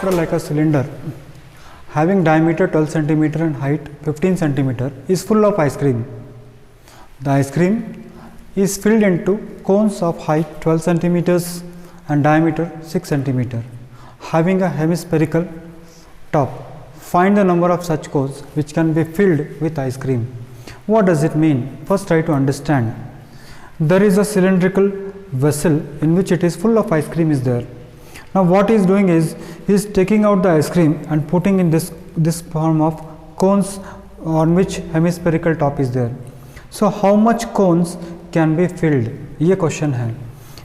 helicopter like a cylinder having diameter 12 centimeter and height 15 centimeter is full of ice cream. The ice cream is filled into cones of height 12 centimeters and diameter 6 centimeter having a hemispherical top. Find the number of such cones which can be filled with ice cream. What does it mean? First try to understand. There is a cylindrical vessel in which it is full of ice cream is there. Now what he is doing is he is taking out the ice cream and putting in this form of cones on which hemispherical top is there. So how much cones can be filled? ये question है.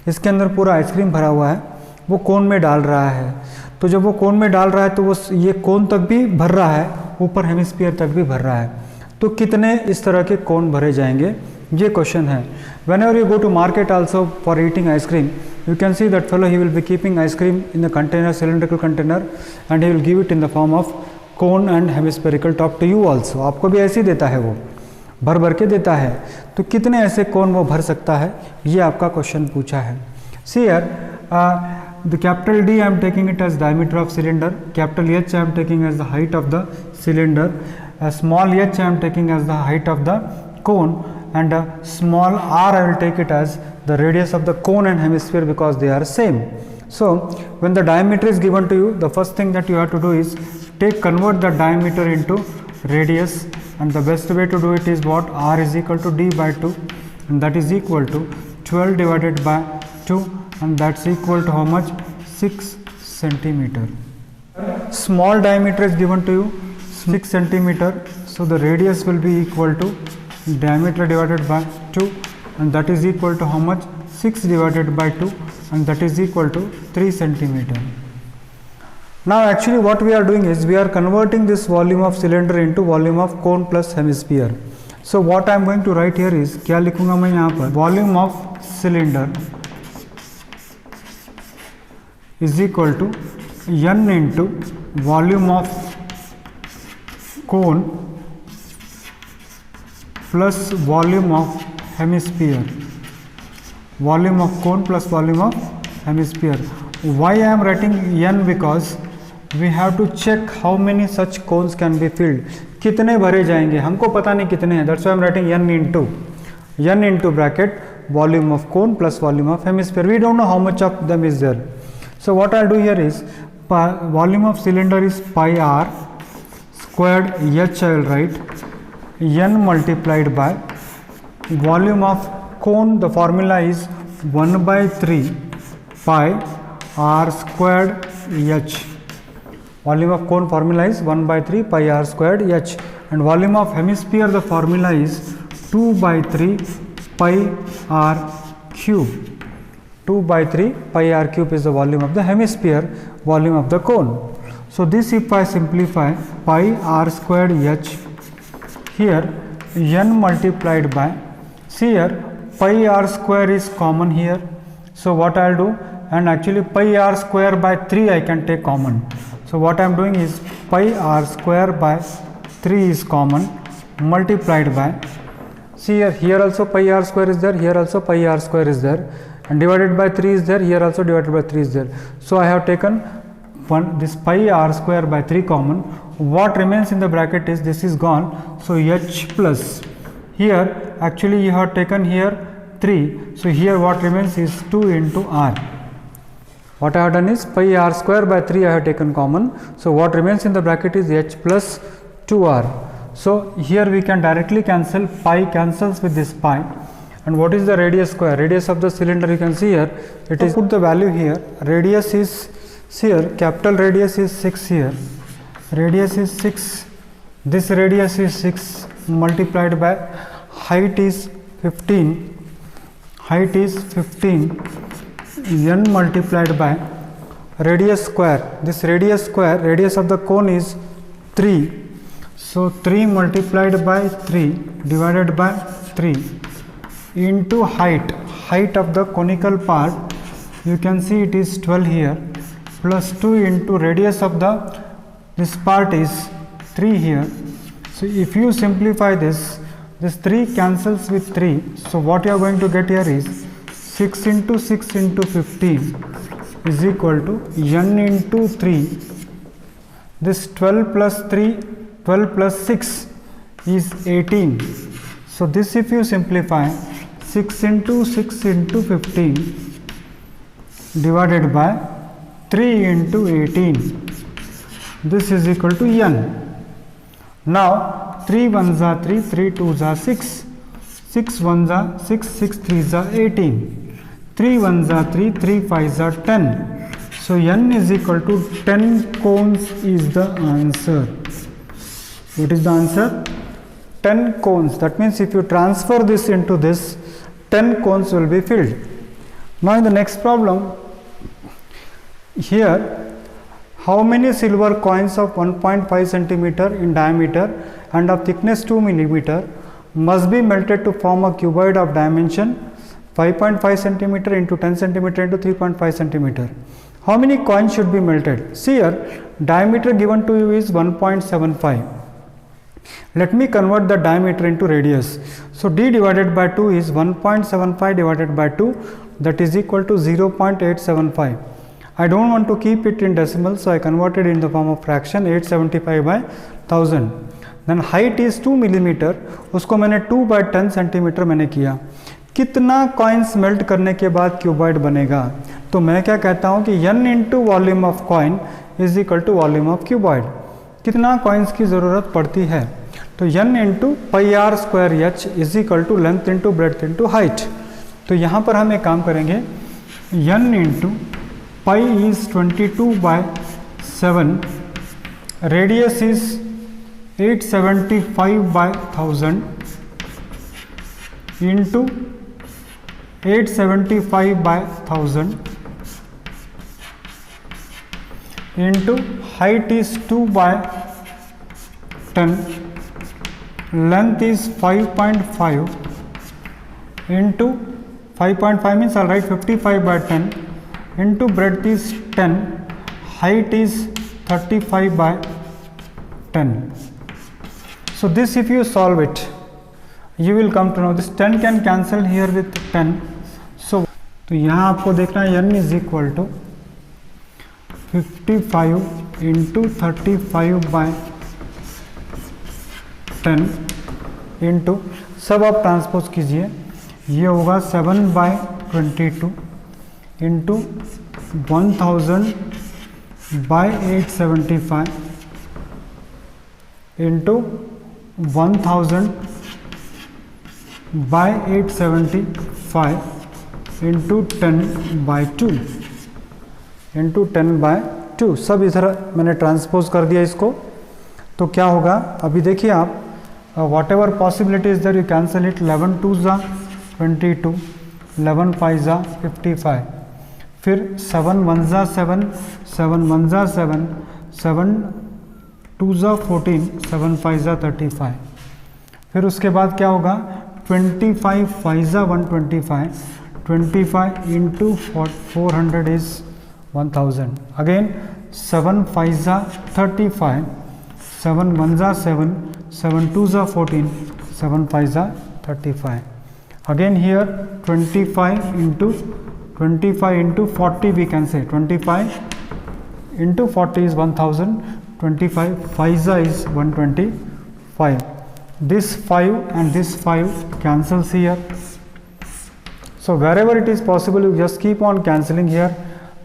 इसके अंदर पूरा ice cream भरा हुआ है, वो कोन में डाल रहा है. तो जब वो कोन में डाल रहा है तो वो ये कोन तक भी भर रहा है, ऊपर हेमिस्फीयर तक भी भर रहा है. तो कितने इस तरह के कोन भरे जाएंगे, ये क्वेश्चन है. Whenever you go to market also for eating ice cream, you can see that fellow, he will be keeping ice cream in a container, cylindrical container, and he will give it in the form of cone and hemispherical top to you also. आपको भी ऐसे ही देता है, वो भर भर के देता है. तो कितने ऐसे कोन वो भर सकता है, ये आपका क्वेश्चन पूछा है. See here, the capital D I am taking it as diameter of cylinder, capital H I am taking as the height of the cylinder, a small h I am taking as the height of the cone, and a small r I will take it as the radius of the cone and hemisphere because they are same. So when the diameter is given to you, the first thing that you have to do is convert the diameter into radius, and the best way to do it is what? R is equal to d by 2, and that is equal to 12 divided by 2, and that's equal to how much? 6 centimeter. Small diameter is given to you 6 centimeter, so the radius will be equal to diameter divided by 2, and that is equal to how much? 6 divided by 2, and that is equal to 3 centimeter. Now actually what we are doing is we are converting this volume of cylinder into volume of cone plus hemisphere. So what I am going to write here is, क्या लिखूंगा मैं यहाँ पर? Volume of cylinder is equal to n into volume of cone plus volume of hemisphere. Volume of cone plus volume of hemisphere. Why I am writing n? Because we have to check how many such cones can be filled. कितने भरे जाएंगे, हमको पता नहीं कितने हैं. That's why I am writing n into bracket volume of cone plus volume of hemisphere. We don't know how much of them is there. So what I'll do here is, volume of cylinder is pi r squared h I will write n multiplied by volume of cone. The formula is 1 by 3 pi r squared h. Volume of cone formula is 1 by 3 pi r squared h, and volume of hemisphere, the formula is 2 by 3 pi r cube. 2 by 3 pi r cube is the volume of the hemisphere, volume of the cone. So this, if I simplify, pi r squared h, here n multiplied by, see here pi r square is common here. So what I will do, and actually pi r square by 3 I can take common. So what I am doing is pi r square by 3 is common, multiplied by, see here also pi r square is there, here also pi r square is there, and divided by 3 is there, here also divided by 3 is there. So I have taken this pi r square by 3 common. What remains in the bracket is, this is gone, so h plus, here actually you have taken here 3, so here what remains is 2 into r. What I have done is pi r square by 3 I have taken common, so what remains in the bracket is h plus 2r. So here we can directly cancel, pi cancels with this pi, and what is the radius square? Radius of the cylinder, you can see here, it is, put the value here, radius is, see here, capital radius is 6 here, radius is 6, this radius is 6 multiplied by height is 15, height is 15, n multiplied by radius square, this radius square, radius of the cone is 3, so 3 multiplied by 3 divided by 3 into height, height of the conical part, you can see it is 12 here, plus 2 into radius of the, this part is 3 here. So if you simplify this 3 cancels with 3, so what you are going to get here is 6 into 6 into 15 is equal to n into 3 This 12 plus 3, 12 plus 6 is 18. So this if you simplify, 6 into 6 into 15 divided by 3 into 18. This is equal to n. Now 3 1s are 3, 3 2s are 6, 6 1s are 6, 6 3s are 18, 3 1s are 3, 3 5s are 10. So n is equal to 10 cones is the answer. What is the answer? 10 cones. That means if you transfer this into this, 10 cones will be filled. Now in the next problem, here how many silver coins of 1.5 centimeter in diameter and of thickness 2 millimeter must be melted to form a cuboid of dimension 5.5 centimeter into 10 centimeter into 3.5 centimeter. How many coins should be melted? See here, diameter given to you is 1.75. Let me convert the diameter into radius. So d divided by 2 is 1.75 divided by 2, that is equal to 0.875. I don't want to keep it in decimal, so I converted in the form of fraction 875 by 1000. Then height is 2 millimeter, उसको मैंने 2 by 10 centimeter मैंने किया. कितना coins melt करने के बाद cuboid बनेगा? तो मैं क्या कहता हूँ कि n into volume of coin is equal to volume of cuboid. कितना कॉइन्स की ज़रूरत पड़ती है? तो n into pi r square h is equal to length into breadth into height. तो यहाँ पर हम एक काम करेंगे, n into pi is 22/7, radius is 875/1000 into 875/1000 into height is 2/10, length is 5.5 into 5.5 means I'll write 55/10 into breadth is 10, height is 35/10. So this if you solve it, you will come to know this 10 can cancel here with 10. So तो यहाँ आपको देखना है n is equal to 55 into 35/10 into सब आप transpose कीजिए, ये होगा 7/22 into 1000/875 into 1000/875 into 10/2 into 10/2. सब इधर मैंने ट्रांसपोज कर दिया इसको. तो क्या होगा, अभी देखिए आप, whatever possibility is there you cancel it. 11 2s are 22, 11 5s are 55, फिर 7 1s are 7, 7 1s are 7, 7 2s are 14, 7 5s are 35. फिर उसके बाद क्या होगा, 25 5s are 125, 25 into 400 is 1000. Again 7 5s are 35, 7 1s are 7, 7 2s are 14, 7 5s are 35. Again here 25 into 40 we can say, 25 into 40 is 1000, 25 5s is 125. This 5 and this 5 cancels here. So wherever it is possible, you just keep on cancelling here.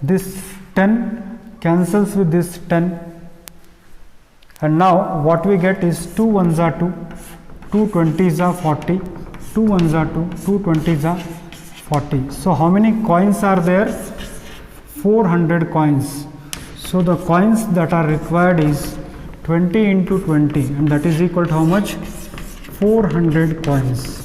This 10 cancels with this 10, and now what we get is 2 1s are 2, 2 20s are 40, 2 1s are 2, 2 20s are 40. So how many coins are there? 400 coins. So the coins that are required is 20 into 20, and that is equal to how much? 400 coins.